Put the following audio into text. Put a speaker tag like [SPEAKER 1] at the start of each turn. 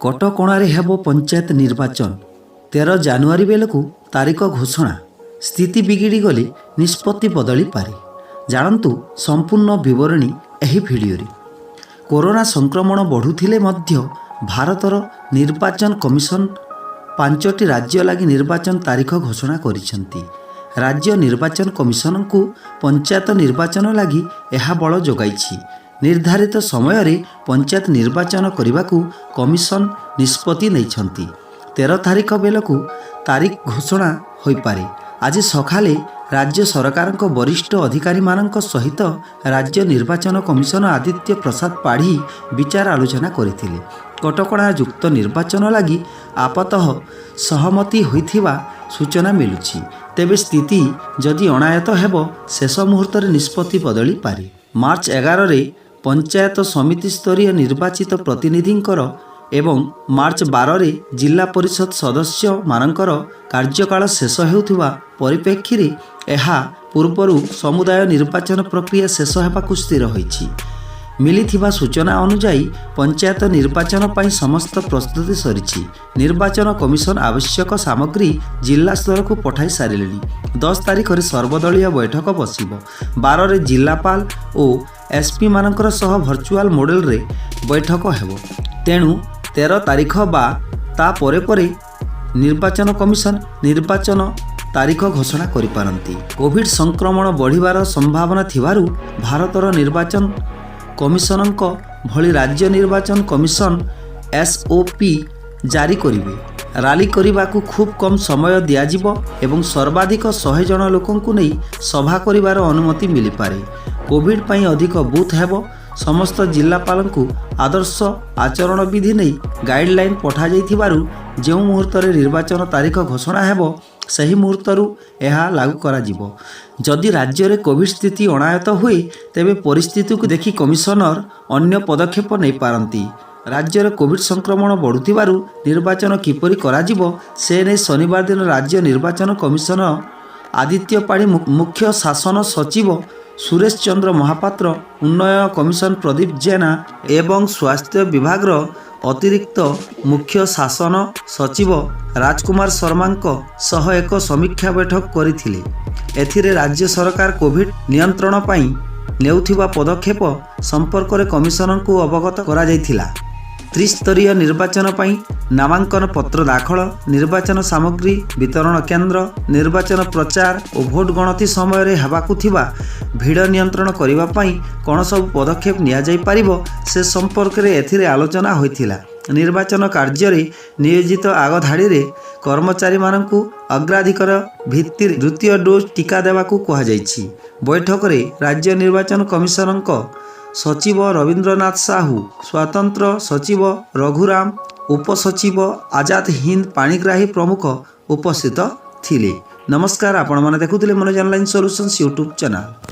[SPEAKER 1] कटकणारे हेब पंचायत निर्वाचन 13 जानुआरी बेलू तारीख घोषणा। स्थिति बिगिड़ी गले निष्पत्ति बदली पारे। जानतु संपूर्ण विवरणी एही भिडियोरे। कोरोना संक्रमण बढ़ुथिले मध्य भारतर निर्वाचन कमिशन 5टी राज्य लगी निर्वाचन तारीख घोषणा करिसेंती। राज्य निर्वाचन कमिशन को पंचायत निर्वाचन लगी यह बल जोगाइछि। निर्धारित समय रे पंचायत निर्वाचन करने को कमिशन निष्पत्ति नैछंती। 13 तारीख बेलू तारीख घोषणा हो पारे। आज सकाले राज्य सरकार वरिष्ठ अधिकारी मानक सहित राज्य निर्वाचन कमिशन आदित्य प्रसाद पाढ़ी विचार आलोचना करथिले। कटकणा युक्त निर्वाचन लगी आपतः सहमति होइथिबा सूचना मिलुछि। तेबे स्थिति जदि अणायत हेब शेष मुहूर्त निष्पत्ति बदली पारे। मार्च 11 रे पंचायत समिति स्तरीय निर्वाचित प्रतिनिधिंकर एवं मार्च 12 रे जिला परिषद सदस्य मानकर कार्यकाल शेष हेउथिबा परिप्रेक्षी रे एहा पूर्वरु समुदाय निर्वाचन प्रक्रिया शेष हेबाकु स्थिर होइछि। मिलिथिबा सूचना अनुसार पंचायत निर्वाचन पाई समस्त प्रस्तुति सरिछि। निर्वाचन कमिशन आवश्यक सामग्री जिला स्तर को पठाई सारिलेनी। 10 तारीख रे सर्वदलीय बैठक बसिबो। 12 रे जिलापाल और एसपी मानकर सह वर्चुअल मॉडल रे बैठक हेबो। तेणु 13 तारीख बा ता परे परे निर्वाचन कमिशन निर्वाचन तारीख घोषणा करि पारंती। कोविड संक्रमण बढ़िबार संभावना थिबारु भारतर निर्वाचन कमिशन भली राज्य निर्वाचन कमिशन एसओपी जारी करिवे। रैली करने को खूब कम समय दिज्व एवं सर्वाधिक 100 जन लोकंकु नहीं सभा करिवार अनुमति मिली पारे। कोविड पाई अधिक बूथ हेब। समस्त जिलापाल को आदर्श आचरण विधि नहीं गाइडलाइन पठा जाइथिबारु जो मुहूर्त निर्वाचन तारीख घोषणा हेब सही मुहूर्तरू यह लागू करा जिवो। जदि राज्य में कोविड स्थिति अणायत हुए तेबे परिस्थिति को देखि कमिशनर अन्य पदक्षेप नहीं पारंती। राज्य में कोविड संक्रमण बढ़ुथिबारु निर्वाचन किपरि करा जिवो से नहीं शनिवार दिन राज्य निर्वाचन कमिशनर आदित्य पाढ़ी मुख्य शासन सचिव सुरेश चंद्र महापात्र उन्नयन कमिशन प्रदीप जेना एवं स्वास्थ्य विभाग अतिरिक्त मुख्य शासन सचिव राजकुमार शर्मा सह एक समीक्षा बैठक करथिले। एथिरे राज्य सरकार कोविड नियंत्रण पाई नेउथिबा पदक्षेप संपर्क में कमिशनर को अवगत करा जायथिला। त्रिस्तरीय निर्वाचन पाई नामांकन पत्र दाखल, निर्वाचन सामग्री वितरण केन्द्र, निर्वाचन प्रचार और भोट गणति समय रे हेबाकु थिबा भिड़ नियंत्रण करिबा पाई कोन सब पदक्षेप निया जाय पारिबो से संपर्क रे एथिरे आलोचना होइथिला। निर्वाचन कार्य रे नियोजित आगधाड़ी रे कर्मचारी मानकु अग्राधिकार भित्ति द्वितीय डोज टीका देवाकू कहा जायछि। बैठक रे राज्य निर्वाचन कमिशनर सचिव रविंद्रनाथ साहू, स्वतंत्र सचिव रघुराम, उपसचिव आजाद हिंद पाणिग्राही प्रमुख उपस्थित थिले। नमस्कार, आपण माने देखुथिले Manoj online solutions YouTube channel.